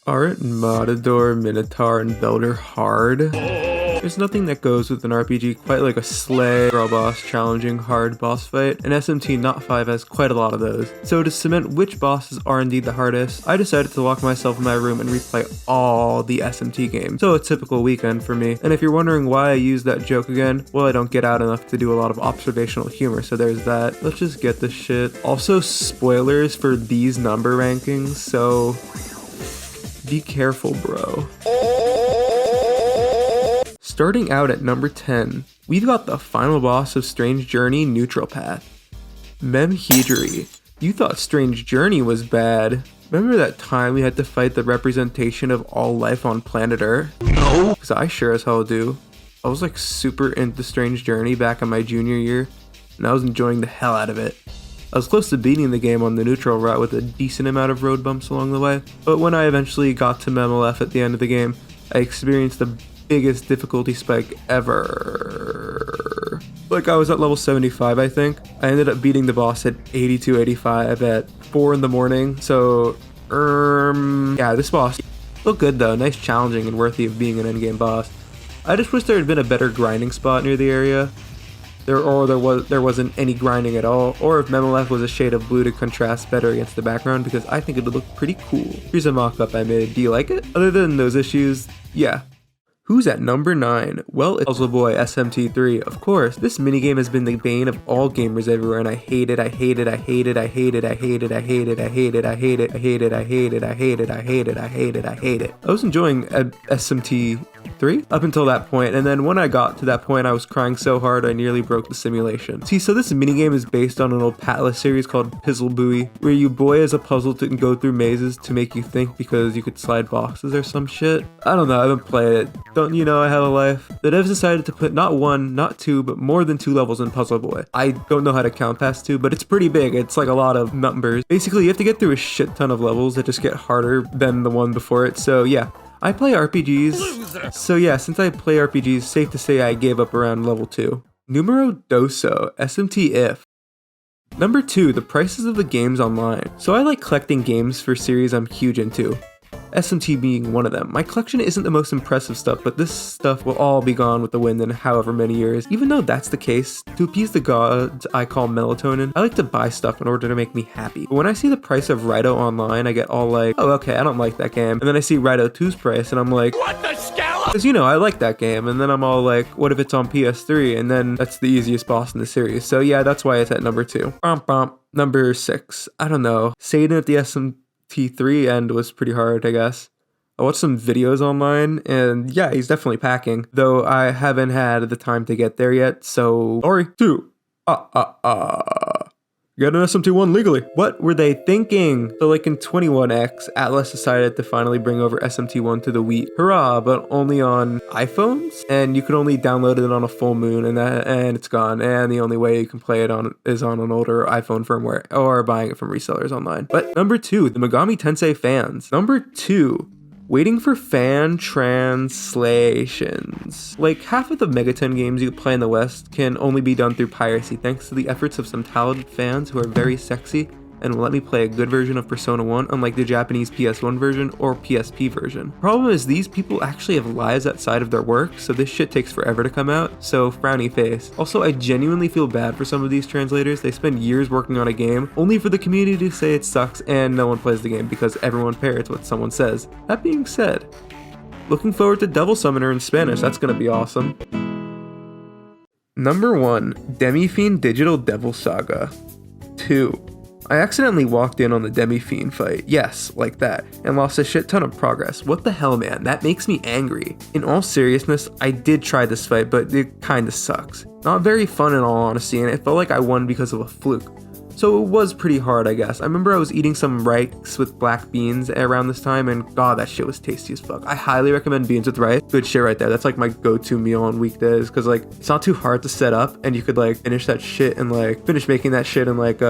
Aren't Matador, Minotaur, and Beldr hard? There's nothing that goes with an RPG quite like a slay girl boss challenging hard boss fight, and SMT Not 5 has quite a lot of those. So to cement which bosses are indeed the hardest, I decided to lock myself in my room and replay all the SMT games. So a typical weekend for me. And if you're wondering why I use that joke again, well, I don't get out enough to do a lot of observational humor, so there's that. Let's just get this shit. Also, spoilers for these number rankings, so be careful, bro. Starting out at number 10, we've got the final boss of Strange Journey Neutral Path. Hijiri. You thought Strange Journey was bad. Remember that time we had to fight the representation of all life on planet Earth? No. Because I sure as hell do. I was like super into Strange Journey back in my junior year, and I was enjoying the hell out of it. I was close to beating the game on the neutral route with a decent amount of road bumps along the way, but when I eventually got to Aleph at the end of the game, I experienced the biggest difficulty spike ever. Like I was at level 75, I think. I ended up beating the boss at 82, 85 at 4 in the morning. So, yeah, this boss looked good though. Nice, challenging, and worthy of being an endgame boss. I just wish there had been a better grinding spot near the area. There wasn't any grinding at all, or if Aleph was a shade of blue to contrast better against the background, because I think it would look pretty cool. Here's a mock-up I made. Do you like it? Other than those issues, yeah. Who's at number 9? Well, it's Puzzle Boy SMT 3, of course. This minigame has been the bane of all gamers everywhere, and I hate it, I hate it, I hate it, I hate it, I hate it, I hate it, I hate it, I hate it, I hate it, I hate it, I hate it, I hate it, I hate it, I hate it. I was enjoying SMT 3 up until that point, and then when I got to that point, I was crying so hard I nearly broke the simulation. See, so this minigame is based on an old Patlas series called Pizzle Buoy, where you boy as a puzzle to go through mazes to make you think because you could slide boxes or some shit. I don't know, I haven't played it. Don't you know I have a life? The devs decided to put not 1, not 2, but more than 2 levels in Puzzle Boy. I don't know how to count past 2, but it's pretty big. It's like a lot of numbers. Basically, you have to get through a shit ton of levels that just get harder than the one before it. So yeah, I play RPGs. So yeah, since I play RPGs, safe to say I gave up around level 2. Numero doso, SMT If. Number 2, the prices of the games online. So I like collecting games for series I'm huge into, SMT being one of them. My collection isn't the most impressive stuff, but this stuff will all be gone with the wind in however many years. Even though that's the case, to appease the gods I call melatonin, I like to buy stuff in order to make me happy. But when I see the price of Rido online, I get all like, oh okay, I don't like that game. And then I see Rido 2's price and I'm like, what the scala? Because you know, I like that game. And then I'm all like, what if it's on PS3? And then that's the easiest boss in the series. So yeah, that's why it's at number 2. Number 6, I don't know. Satan at the SMT3 end was pretty hard, I guess. I watched some videos online, and yeah, he's definitely packing, though I haven't had the time to get there yet, so sorry. 2. Get an SMT1 legally. What were they thinking? So like in 21X, Atlas decided to finally bring over SMT1 to the Wii. Hurrah, but only on iPhones? And you could only download it on a full moon, and it's gone. And the only way you can play it is on an older iPhone firmware, or buying it from resellers online. But number 2, the Megami Tensei fans. Number 2, waiting for fan translations. Like half of the Megaten games you play in the West can only be done through piracy thanks to the efforts of some talented fans who are very sexy and will let me play a good version of Persona 1, unlike the Japanese PS1 version or PSP version. Problem is, these people actually have lives outside of their work, so this shit takes forever to come out, so frowny face. Also, I genuinely feel bad for some of these translators. They spend years working on a game, only for the community to say it sucks and no one plays the game because everyone parrots what someone says. That being said, looking forward to Devil Summoner in Spanish, that's gonna be awesome. Number 1, Demi Fiend Digital Devil Saga. 2. I accidentally walked in on the Demi Fiend fight, yes, like that, and lost a shit ton of progress. What the hell, man, that makes me angry. In all seriousness, I did try this fight, but it kinda sucks. Not very fun in all honesty, and it felt like I won because of a fluke. So it was pretty hard, I guess. I remember I was eating some rice with black beans around this time, and god, that shit was tasty as fuck. I highly recommend beans with rice. Good shit right there. That's like my go-to meal on weekdays, because like, it's not too hard to set up, and you could like finish making that shit in like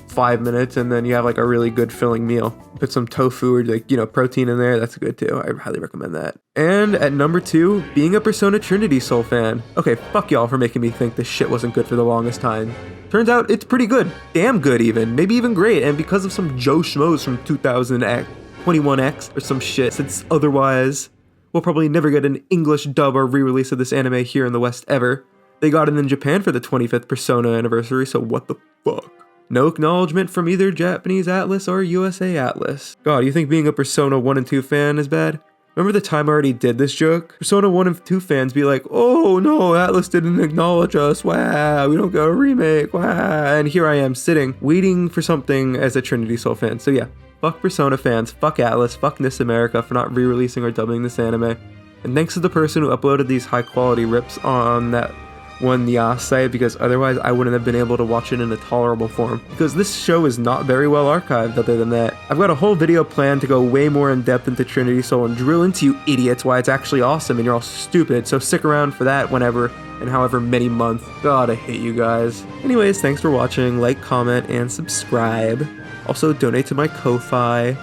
5 minutes, and then you have like a really good filling meal. Put some tofu or like, you know, protein in there. That's good too. I highly recommend that. And at number 2, being a Persona Trinity Soul fan. Okay, fuck y'all for making me think this shit wasn't good for the longest time. Turns out it's pretty good. Damn good even. Maybe even great. And because of some Joe Schmoes from 2000X, 21X or some shit, since otherwise we'll probably never get an English dub or re-release of this anime here in the West ever. They got it in Japan for the 25th Persona anniversary, so what the fuck? No acknowledgement from either Japanese Atlas or USA Atlas. God, you think being a Persona 1 and 2 fan is bad? Remember the time I already did this joke? Persona 1 and 2 fans be like, oh no, Atlas didn't acknowledge us, wow, we don't get a remake, wow. And here I am sitting, waiting for something as a Trinity Soul fan. So yeah, fuck Persona fans, fuck Atlas, fuck NIS America for not re-releasing or dubbing this anime. And thanks to the person who uploaded these high quality rips on that one Yas site, because otherwise I wouldn't have been able to watch it in a tolerable form. Because this show is not very well archived other than that. I've got a whole video planned to go way more in depth into Trinity Soul and drill into you idiots why it's actually awesome and you're all stupid, so stick around for that whenever and however many months. God, I hate you guys. Anyways, thanks for watching, like, comment, and subscribe. Also, donate to my Ko-Fi.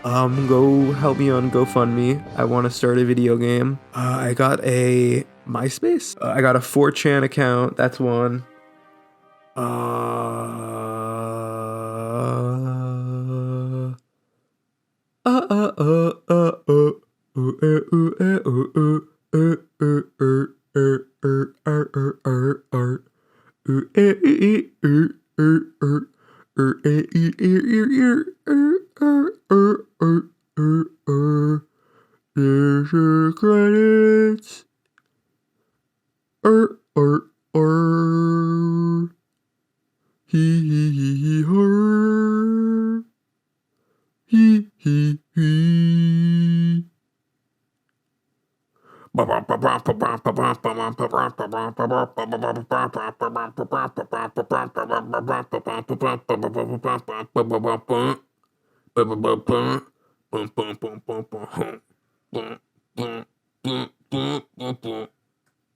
Go help me on GoFundMe. I want to start a video game. I got a MySpace. I got a 4chan account. That's one. There's your credits. Hee her. Hee.